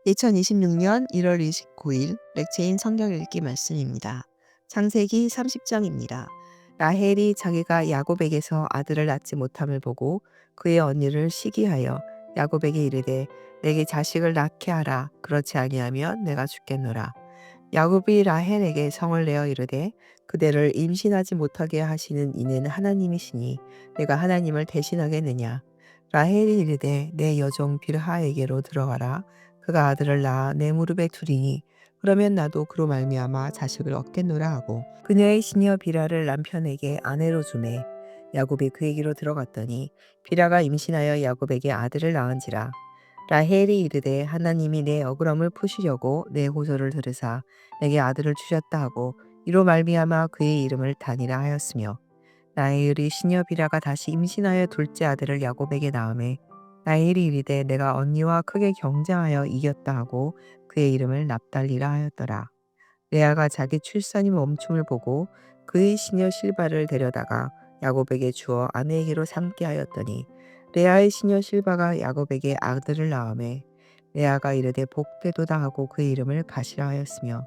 2026년 1월 29일 렉체인 성경 읽기 말씀입니다. 창세기 30장입니다. 라헬이 자기가 야곱에게서 아들을 낳지 못함을 보고 그의 언니를 시기하여 야곱에게 이르되 내게 자식을 낳게 하라. 그렇지 아니하면 내가 죽겠노라. 야곱이 라헬에게 성을 내어 이르되 그대를 임신하지 못하게 하시는 이는 하나님이시니 내가 하나님을 대신하겠느냐. 라헬이 이르되 내 여종 빌하에게로 들어가라. 그가 아들을 낳아 내 무릎에 두리니 그러면 나도 그로 말미암아 자식을 얻겠노라 하고 그녀의 시녀 빌하를 남편에게 아내로 주매 야곱이 그에게로 들어갔더니 빌하가 임신하여 야곱에게 아들을 낳은지라. 라헬이 이르되 하나님이 내 억울함을 푸시려고 내 호소를 들으사 내게 아들을 주셨다 하고 이로 말미암아 그의 이름을 다니라 하였으며 라헬이 시녀 비라가 다시 임신하여 둘째 아들을 야곱에게 낳음에 라헬이 이르되 내가 언니와 크게 경쟁하여 이겼다 하고 그의 이름을 납달리라 하였더라. 레아가 자기 출산이 멈춤을 보고 그의 시녀 실바를 데려다가 야곱에게 주어 아내에게로 삼게 하였더니 레아의 시녀 실바가 야곱에게 아들을 낳음에 레아가 이르되 복되도다 하고 그의 이름을 가시라 하였으며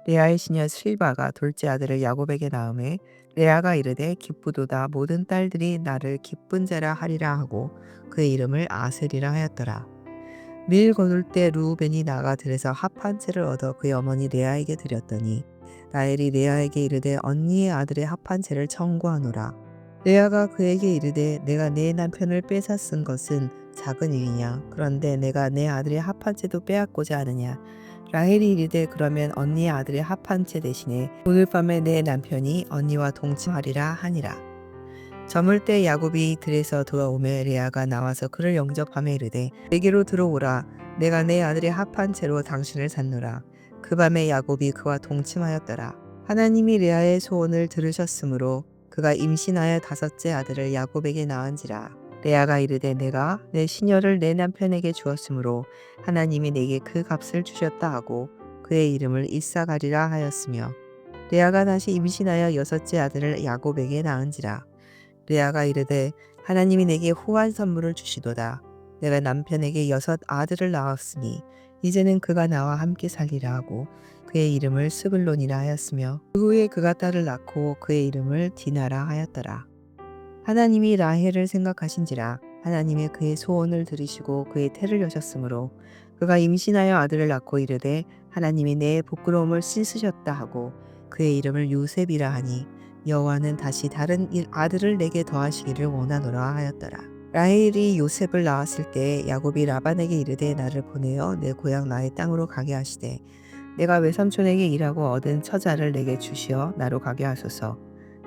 레아의 시녀 실바가 둘째 아들을 야곱에게 낳음에 레아가 이르되 기쁘도다 모든 딸들이 나를 기쁜 자라 하리라 하고 그의 이름을 아셀이라 하였더라. 밀 거둘 때 루우벤이 나가 들에서 합 한 채를 얻어 그의 어머니 레아에게 드렸더니 라헬이 레아에게 이르되 언니의 아들의 합 한 채를 청구하노라. 레아가 그에게 이르되 내가 내 남편을 빼앗은 것은 작은 일이냐. 그런데 내가 내 아들의 합 한 채도 빼앗고자 하느냐. 라헬이 이르되 그러면 언니의 아들의 합 한 채 대신에 오늘 밤에 내 남편이 언니와 동침하리라 하니라. 저물 때 야곱이 들에서 돌아오매 레아가 나와서 그를 영접하며 이르되 내게로 들어오라. 내가 내 아들의 합한 채로 당신을 샀노라. 그 밤에 야곱이 그와 동침하였더라. 하나님이 레아의 소원을 들으셨으므로 그가 임신하여 다섯째 아들을 야곱에게 낳은지라. 레아가 이르되 내가 내 시녀를 내 남편에게 주었으므로 하나님이 내게 그 값을 주셨다 하고 그의 이름을 이사가리라 하였으며 레아가 다시 임신하여 여섯째 아들을 야곱에게 낳은지라. 레아가 이르되 하나님이 내게 후한 선물을 주시도다. 내가 남편에게 여섯 아들을 낳았으니 이제는 그가 나와 함께 살리라 하고 그의 이름을 스불론이라 하였으며 그 후에 그가 딸을 낳고 그의 이름을 디나라 하였더라. 하나님이 라헬을 생각하신지라. 하나님의 그의 소원을 들으시고 그의 태를 여셨으므로 그가 임신하여 아들을 낳고 이르되 하나님이 내 부끄러움을 씻으셨다 하고 그의 이름을 요셉이라 하니 여호와는 다시 다른 아들을 내게 더하시기를 원하노라 하였더라. 라헬이 요셉을 낳았을 때 야곱이 라반에게 이르되 나를 보내어 내 고향 나의 땅으로 가게 하시되 내가 외삼촌에게 일하고 얻은 처자를 내게 주시어 나로 가게 하소서.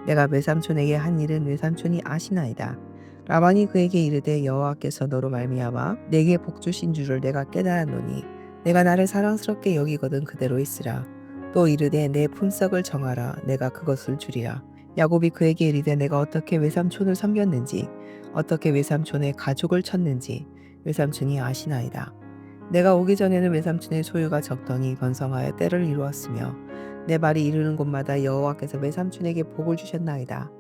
내가 외삼촌에게 한 일은 외삼촌이 아시나이다. 라반이 그에게 이르되 여호와께서 너로 말미암아 내게 복 주신 줄을 내가 깨달았노니 내가 나를 사랑스럽게 여기거든 그대로 있으라. 또 이르되 내 품삯을 정하라. 내가 그것을 주리라. 야곱이 그에게 이르되 내가 어떻게 외삼촌을 섬겼는지 어떻게 외삼촌의 가족을 쳤는지 외삼촌이 아시나이다. 내가 오기 전에는 외삼촌의 소유가 적더니 번성하여 때를 이루었으며 내 말이 이르는 곳마다 여호와께서 외삼촌에게 복을 주셨나이다.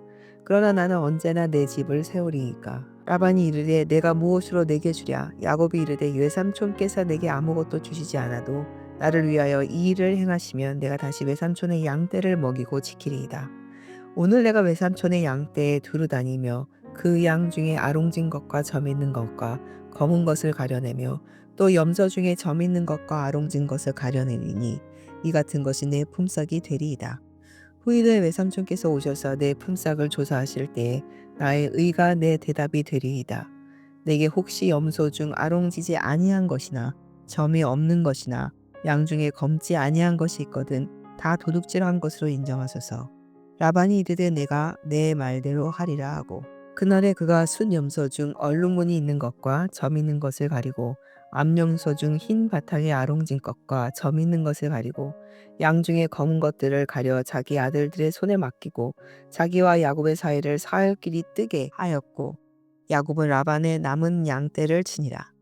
그러나 나는 언제나 내 집을 세우리이까. 라반이 이르되 내가 무엇으로 내게 주랴. 야곱이 이르되 외삼촌께서 내게 아무것도 주시지 않아도 나를 위하여 이 일을 행하시면 내가 다시 외삼촌의 양떼를 먹이고 지키리이다. 오늘 내가 외삼촌의 양떼에 두루 다니며 그 양 중에 아롱진 것과 점 있는 것과 검은 것을 가려내며 또 염소 중에 점 있는 것과 아롱진 것을 가려내리니 이 같은 것이 내 품삯이 되리이다. 후일에 외삼촌께서 오셔서 내 품삯을 조사하실 때에 나의 의가 내 대답이 되리이다. 내게 혹시 염소 중 아롱지지 아니한 것이나 점이 없는 것이나 양 중에 검지 아니한 것이 있거든 다 도둑질한 것으로 인정하소서. 라반이 이르되 내가 내 말대로 하리라 하고 그날에 그가 순염소 중 얼룩무늬 있는 것과 점 있는 것을 가리고 암염소 중 흰 바탕에 아롱진 것과 점 있는 것을 가리고 양 중에 검은 것들을 가려 자기 아들들의 손에 맡기고 자기와 야곱의 사이를 사흘길이 뜨게 하였고 야곱은 라반의 남은 양떼를 치니라.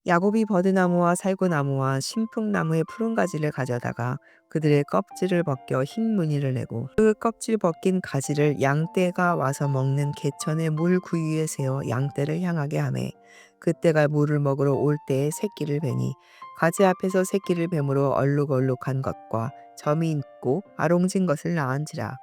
야곱이 버드나무와 살구나무와 신풍나무의 푸른 가지를 가져다가 그들의 껍질을 벗겨 흰 무늬를 내고 그 껍질 벗긴 가지를 양떼가 와서 먹는 개천의 물 구유에 세워 양떼를 향하게 하매 그때가 물을 먹으러 올 때에 새끼를 베니 가지 앞에서 새끼를 뱀으로 얼룩얼룩한 것과 점이 있고 아롱진 것을 낳은지라.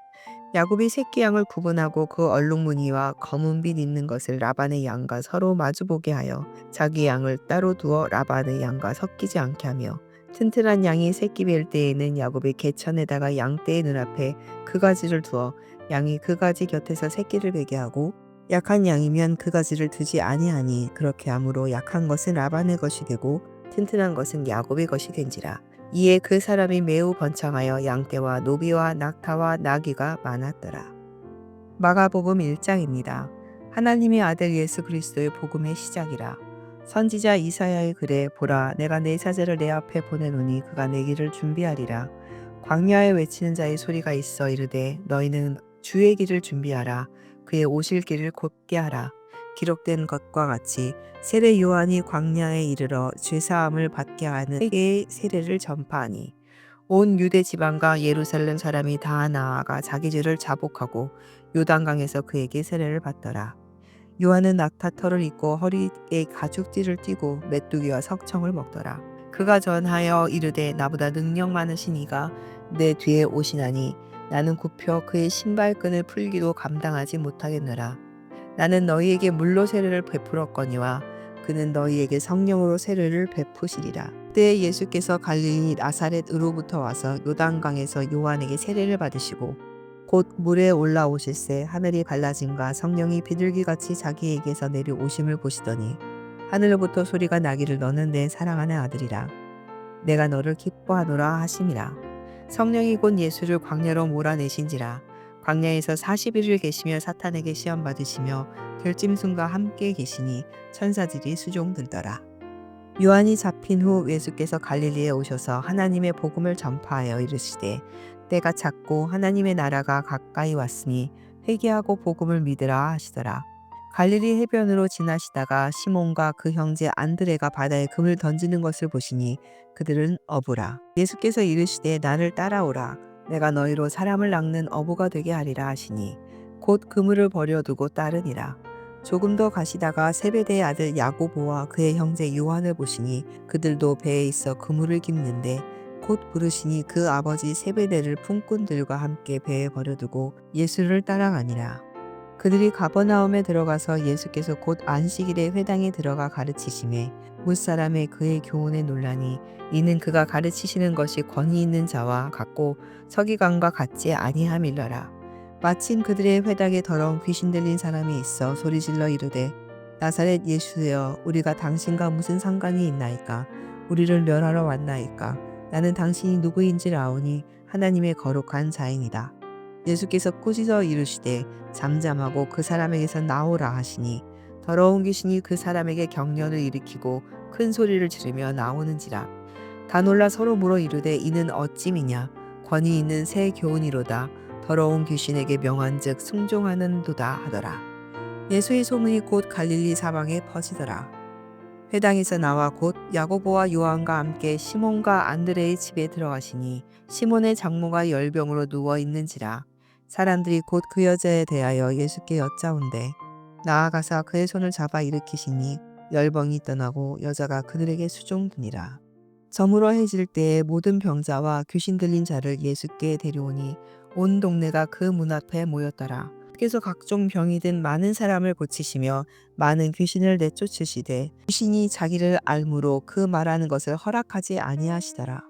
야곱이 새끼 양을 구분하고 그 얼룩무늬와 검은빛 있는 것을 라반의 양과 서로 마주보게 하여 자기 양을 따로 두어 라반의 양과 섞이지 않게 하며, 튼튼한 양이 새끼 뵐 때에는 야곱의 개천에다가 양떼의 눈앞에 그 가지를 두어 양이 그 가지 곁에서 새끼를 베게 하고, 약한 양이면 그 가지를 두지 아니하니 그렇게 함으로 약한 것은 라반의 것이 되고 튼튼한 것은 야곱의 것이 된지라. 이에 그 사람이 매우 번창하여 양떼와 노비와 낙타와 나귀가 많았더라. 마가복음 1장입니다. 하나님의 아들 예수 그리스도의 복음의 시작이라. 선지자 이사야의 글에 보라, 내가 내 사자를 내 앞에 보내노니 그가 내 길을 준비하리라. 광야에 외치는 자의 소리가 있어 이르되 너희는 주의 길을 준비하라. 그의 오실 길을 곧게 하라. 기록된 것과 같이 세례 요한이 광야에 이르러 죄사함을 받게 하는 세계의 세례를 전파하니 온 유대 지방과 예루살렘 사람이 다 나아가 자기 죄를 자복하고 요단강에서 그에게 세례를 받더라. 요한은 낙타 털을 입고 허리에 가죽띠를 띠고 메뚜기와 석청을 먹더라. 그가 전하여 이르되 나보다 능력 많으신 이가 내 뒤에 오시나니 나는 굽혀 그의 신발끈을 풀기도 감당하지 못하겠노라. 나는 너희에게 물로 세례를 베풀었거니와 그는 너희에게 성령으로 세례를 베푸시리라. 그때 예수께서 갈릴리 나사렛으로부터 와서 요단강에서 요한에게 세례를 받으시고 곧 물에 올라오실새 하늘이 갈라짐과 성령이 비둘기같이 자기에게서 내려오심을 보시더니 하늘로부터 소리가 나기를 너는 내 사랑하는 아들이라. 내가 너를 기뻐하노라 하심이라. 성령이 곧 예수를 광야로 몰아내신지라. 광야에서 40일을 계시며 사탄에게 시험 받으시며 들짐승과 함께 계시니 천사들이 수종들더라. 요한이 잡힌 후 예수께서 갈릴리에 오셔서 하나님의 복음을 전파하여 이르시되 때가 찼고 하나님의 나라가 가까이 왔으니 회개하고 복음을 믿으라 하시더라. 갈릴리 해변으로 지나시다가 시몬과 그 형제 안드레가 바다에 금을 던지는 것을 보시니 그들은 어부라. 예수께서 이르시되 나를 따라오라. 내가 너희로 사람을 낚는 어부가 되게 하리라 하시니 곧 그물을 버려두고 따르니라. 조금 더 가시다가 세베대의 아들 야고보와 그의 형제 요한을 보시니 그들도 배에 있어 그물을 깁는데 곧 부르시니 그 아버지 세베대를 품꾼들과 함께 배에 버려두고 예수를 따라가니라. 그들이 가버나움에 들어가서 예수께서 곧 안식일에 회당에 들어가 가르치심에 무사람의 그의 교훈에 놀라니 이는 그가 가르치시는 것이 권위 있는 자와 같고 서기관과 같지 아니함일러라. 마침 그들의 회당에 더러운 귀신 들린 사람이 있어 소리질러 이르되 나사렛 예수여 우리가 당신과 무슨 상관이 있나이까. 우리를 멸하러 왔나이까. 나는 당신이 누구인지 아오니 하나님의 거룩한 자이니라. 예수께서 꾸짖어 이르시되 잠잠하고 그 사람에게서 나오라 하시니 더러운 귀신이 그 사람에게 경련을 일으키고 큰 소리를 지르며 나오는지라. 다 놀라 서로 물어 이르되 이는 어찌미냐. 권위 있는 새 교훈이로다. 더러운 귀신에게 명한즉 순종하는도다 하더라. 예수의 소문이 곧 갈릴리 사방에 퍼지더라. 회당에서 나와 곧 야고보와 요한과 함께 시몬과 안드레의 집에 들어가시니 시몬의 장모가 열병으로 누워 있는지라. 사람들이 곧 그 여자에 대하여 예수께 여짜온대 나아가사 그의 손을 잡아 일으키시니 열병이 떠나고 여자가 그들에게 수종드니라. 저물어 해질 때에 모든 병자와 귀신 들린 자를 예수께 데려오니 온 동네가 그 문 앞에 모였더라. 께서 각종 병이 든 많은 사람을 고치시며 많은 귀신을 내쫓으시되 귀신이 자기를 알므로 그 말하는 것을 허락하지 아니하시더라.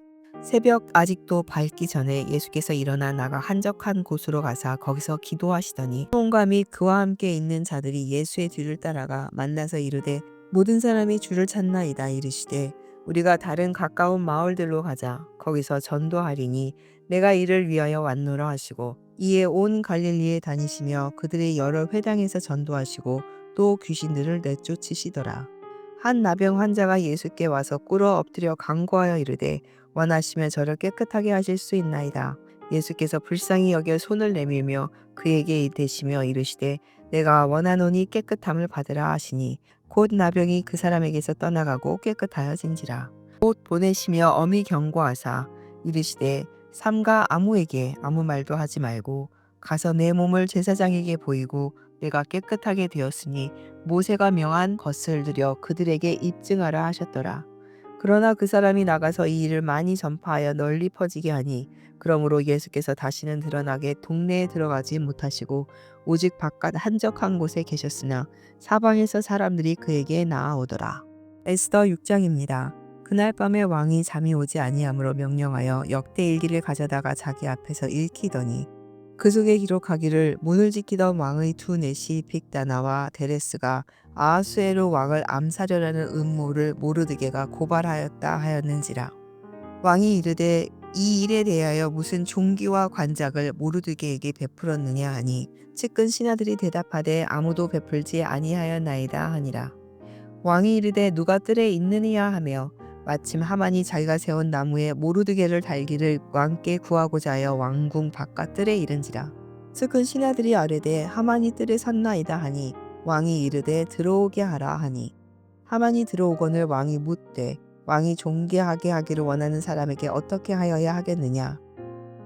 새벽 아직도 밝기 전에 예수께서 일어나 나가 한적한 곳으로 가사 거기서 기도하시더니 시몬과 및 그와 함께 있는 자들이 예수의 뒤를 따라가 만나서 이르되 모든 사람이 주를 찾나이다 이르시되 우리가 다른 가까운 마을들로 가자. 거기서 전도하리니 내가 이를 위하여 왔노라 하시고 이에 온 갈릴리에 다니시며 그들의 여러 회당에서 전도하시고 또 귀신들을 내쫓으시더라. 한 나병 환자가 예수께 와서 꿇어 엎드려 간구하여 이르되 원하시면 저를 깨끗하게 하실 수 있나이다. 예수께서 불쌍히 여겨 손을 내밀며 그에게 대시며 이르시되 내가 원하노니 깨끗함을 받으라 하시니 곧 나병이 그 사람에게서 떠나가고 깨끗하여진지라. 곧 보내시며 엄히 경고하사 이르시되 삼가 아무에게 아무 말도 하지 말고 가서 내 몸을 제사장에게 보이고 내가 깨끗하게 되었으니 모세가 명한 것을 들여 그들에게 입증하라 하셨더라. 그러나 그 사람이 나가서 이 일을 많이 전파하여 널리 퍼지게 하니 그러므로 예수께서 다시는 드러나게 동네에 들어가지 못하시고 오직 바깥 한적한 곳에 계셨으나 사방에서 사람들이 그에게 나아오더라. 에스더 6장입니다. 그날 밤에 왕이 잠이 오지 아니하므로 명령하여 역대 일기를 가져다가 자기 앞에서 읽히더니 그 속에 기록하기를 문을 지키던 왕의 두 내시 빅다나와 데레스가 아하수에로 왕을 암살하려는 음모를 모르드게가 고발하였다 하였는지라. 왕이 이르되 이 일에 대하여 무슨 종기와 관작을 모르드게에게 베풀었느냐 하니 측근 신하들이 대답하되 아무도 베풀지 아니하였나이다 하니라. 왕이 이르되 누가 뜰에 있느냐 하며 마침 하만이 자기가 세운 나무에 모르드게를 달기를 왕께 구하고자 하여 왕궁 바깥 뜰에 이른지라. 측근 신하들이 아뢰되 하만이 뜰에 섰나이다 하니 왕이 이르되 들어오게 하라 하니 하만이 들어오거늘 왕이 묻되 왕이 존귀하게 하기를 원하는 사람에게 어떻게 하여야 하겠느냐.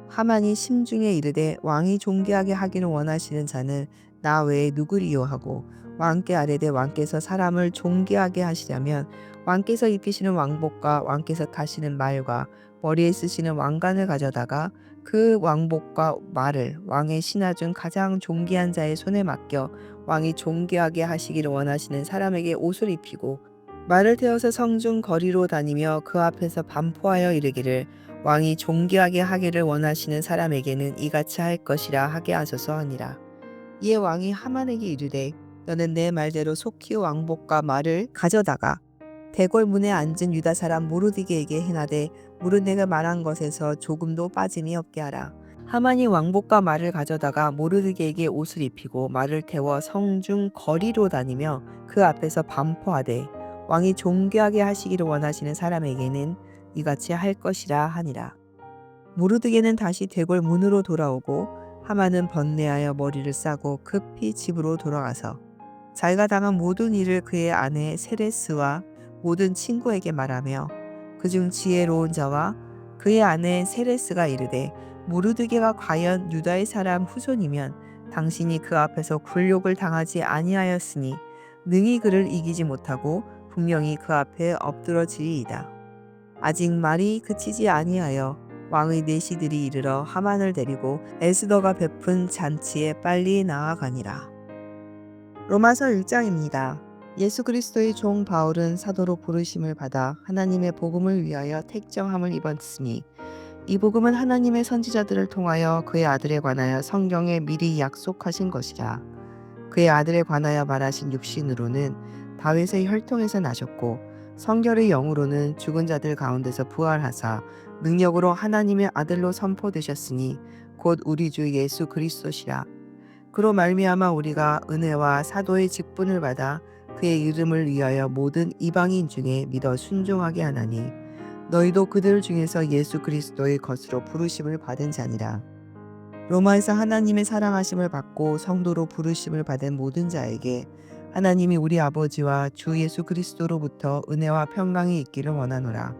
하만이 심중에 이르되 왕이 존귀하게 하기를 원하시는 자는 나 외에 누구리요 하고 왕께 아뢰되 왕께서 사람을 존귀하게 하시려면 왕께서 입히시는 왕복과 왕께서 타시는 말과 머리에 쓰시는 왕관을 가져다가 그 왕복과 말을 왕의 신하 중 가장 존귀한 자의 손에 맡겨 왕이 존귀하게 하시기를 원하시는 사람에게 옷을 입히고 말을 태워서 성중 거리로 다니며 그 앞에서 반포하여 이르기를 왕이 존귀하게 하기를 원하시는 사람에게는 이같이 할 것이라 하게 하소서 하니라. 이에 왕이 하만에게 이르되 너는 내 말대로 속히 왕복과 말을 가져다가 대궐 문에 앉은 유다 사람 모르드게에게 행하되 무릇 내가 말한 것에서 조금도 빠짐이 없게 하라. 하만이 왕복과 말을 가져다가 모르드게에게 옷을 입히고 말을 태워 성중 거리로 다니며 그 앞에서 반포하되 왕이 존귀하게 하시기를 원하시는 사람에게는 이같이 할 것이라 하니라. 모르드게는 다시 대궐 문으로 돌아오고 하만은 번뇌하여 머리를 싸고 급히 집으로 돌아가서 자기가 당한 모든 일을 그의 아내 세레스와 모든 친구에게 말하며 그중 지혜로운 자와 그의 아내 세레스가 이르되 모르드게가 과연 유다의 사람 후손이면 당신이 그 앞에서 굴욕을 당하지 아니하였으니 능히 그를 이기지 못하고 분명히 그 앞에 엎드러지리이다. 아직 말이 그치지 아니하여 왕의 내시들이 이르러 하만을 데리고 에스더가 베푼 잔치에 빨리 나아가니라. 로마서 1장입니다. 예수 그리스도의 종 바울은 사도로 부르심을 받아 하나님의 복음을 위하여 택정함을 입었으니 이 복음은 하나님의 선지자들을 통하여 그의 아들에 관하여 성경에 미리 약속하신 것이라. 그의 아들에 관하여 말하신 육신으로는 다윗의 혈통에서 나셨고 성결의 영으로는 죽은 자들 가운데서 부활하사 능력으로 하나님의 아들로 선포되셨으니 곧 우리 주 예수 그리스도시라. 그로 말미암아 우리가 은혜와 사도의 직분을 받아 그의 이름을 위하여 모든 이방인 중에 믿어 순종하게 하나니 너희도 그들 중에서 예수 그리스도의 것으로 부르심을 받은 자니라. 로마에서 하나님의 사랑하심을 받고 성도로 부르심을 받은 모든 자에게 하나님이 우리 아버지와 주 예수 그리스도로부터 은혜와 평강이 있기를 원하노라.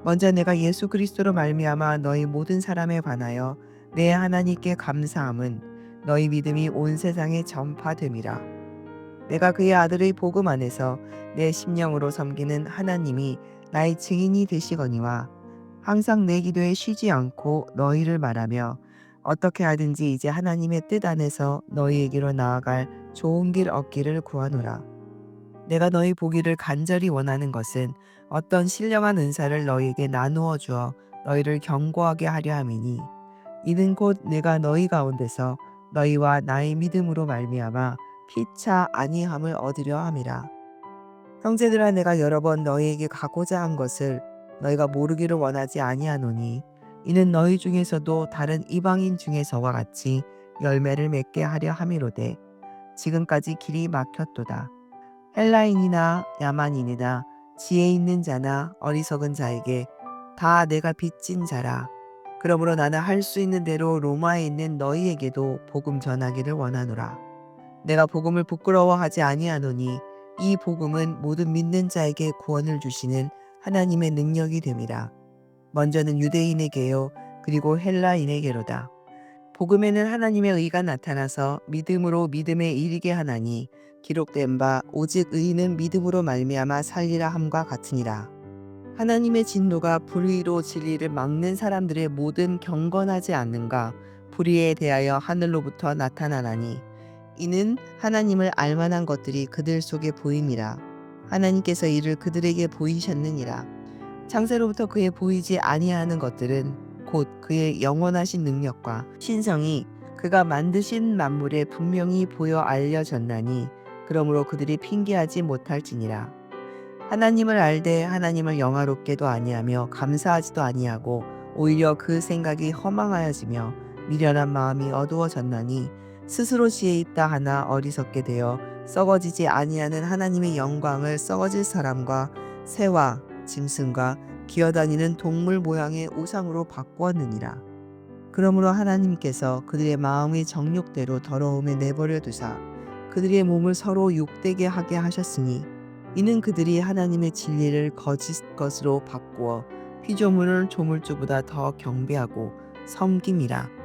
먼저 내가 예수 그리스도로 말미암아 너희 모든 사람에 관하여 내 하나님께 감사함은 너희 믿음이 온 세상에 전파됨이라. 내가 그의 아들의 복음 안에서 내 심령으로 섬기는 하나님이 나의 증인이 되시거니와 항상 내 기도에 쉬지 않고 너희를 말하며 어떻게 하든지 이제 하나님의 뜻 안에서 너희에게로 나아갈 좋은 길 얻기를 구하노라. 내가 너희 보기를 간절히 원하는 것은 어떤 신령한 은사를 너희에게 나누어 주어 너희를 견고하게 하려 함이니 이는 곧 내가 너희 가운데서 너희와 나의 믿음으로 말미암아 피차 아니함을 얻으려 함이라. 형제들아 내가 여러 번 너희에게 가고자 한 것을 너희가 모르기를 원하지 아니하노니 이는 너희 중에서도 다른 이방인 중에서와 같이 열매를 맺게 하려 함이로되 지금까지 길이 막혔도다. 헬라인이나 야만인이나 지혜 있는 자나 어리석은 자에게 다 내가 빚진 자라. 그러므로 나는 할 수 있는 대로 로마에 있는 너희에게도 복음 전하기를 원하노라. 내가 복음을 부끄러워하지 아니하노니 이 복음은 모든 믿는 자에게 구원을 주시는 하나님의 능력이 됨이라. 먼저는 유대인에게요 그리고 헬라인에게로다. 복음에는 하나님의 의가 나타나서 믿음으로 믿음에 이르게 하나니 기록된 바 오직 의인은 믿음으로 말미암아 살리라 함과 같으니라. 하나님의 진노가 불의로 진리를 막는 사람들의 모든 경건하지 않는가 불의에 대하여 하늘로부터 나타나나니 이는 하나님을 알만한 것들이 그들 속에 보임이라. 하나님께서 이를 그들에게 보이셨느니라. 창세로부터 그의 보이지 아니하는 것들은 곧 그의 영원하신 능력과 신성이 그가 만드신 만물에 분명히 보여 알려졌나니 그러므로 그들이 핑계하지 못할지니라. 하나님을 알되 하나님을 영화롭게도 아니하며 감사하지도 아니하고 오히려 그 생각이 허망하여지며 미련한 마음이 어두워졌나니 스스로 지혜 있다 하나 어리석게 되어 썩어지지 아니하는 하나님의 영광을 썩어질 사람과 새와 짐승과 기어다니는 동물 모양의 우상으로 바꾸었느니라. 그러므로 하나님께서 그들의 마음의 정욕대로 더러움에 내버려 두사 그들의 몸을 서로 욕되게 하게 하셨으니 이는 그들이 하나님의 진리를 거짓 것으로 바꾸어 피조물을 조물주보다 더 경배하고 섬김이라.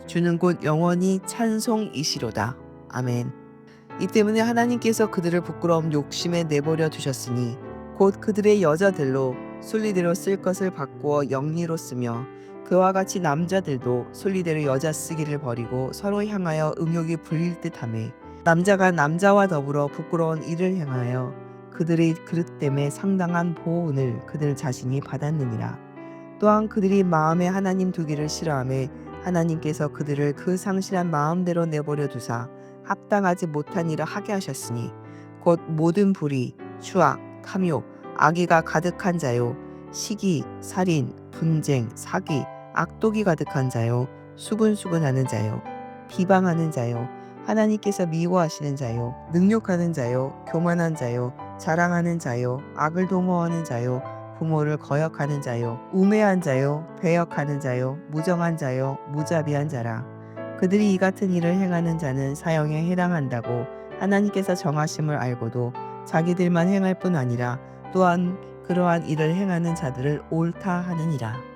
주는 곧 영원히 찬송이시로다. 아멘. 이 때문에 하나님께서 그들을 부끄러움 욕심에 내버려 두셨으니 곧 그들의 여자들로 순리대로 쓸 것을 바꾸어 영리로 쓰며 그와 같이 남자들도 순리대로 여자 쓰기를 버리고 서로 향하여 음욕이 불릴 듯하며 남자가 남자와 더불어 부끄러운 일을 행하여 그들의 그릇됨에 상당한 보응을 그들 자신이 받았느니라. 또한 그들이 마음에 하나님 두기를 싫어하며 하나님께서 그들을 그 상실한 마음대로 내버려 두사 합당하지 못한 일을 하게 하셨으니 곧 모든 불의, 추악, 탐욕, 악의가 가득한 자요 시기, 살인, 분쟁, 사기, 악독이 가득한 자요 수근수근하는 자요 비방하는 자요 하나님께서 미워하시는 자요 능욕하는 자요 교만한 자요 자랑하는 자요 악을 도모하는 자요 부모를 거역하는 자요 우매한 자요 배역하는 자요 무정한 자요 무자비한 자라. 그들이 이 같은 일을 행하는 자는 사형에 해당한다고 하나님께서 정하심을 알고도 자기들만 행할 뿐 아니라 또한 그러한 일을 행하는 자들을 옳다 하느니라.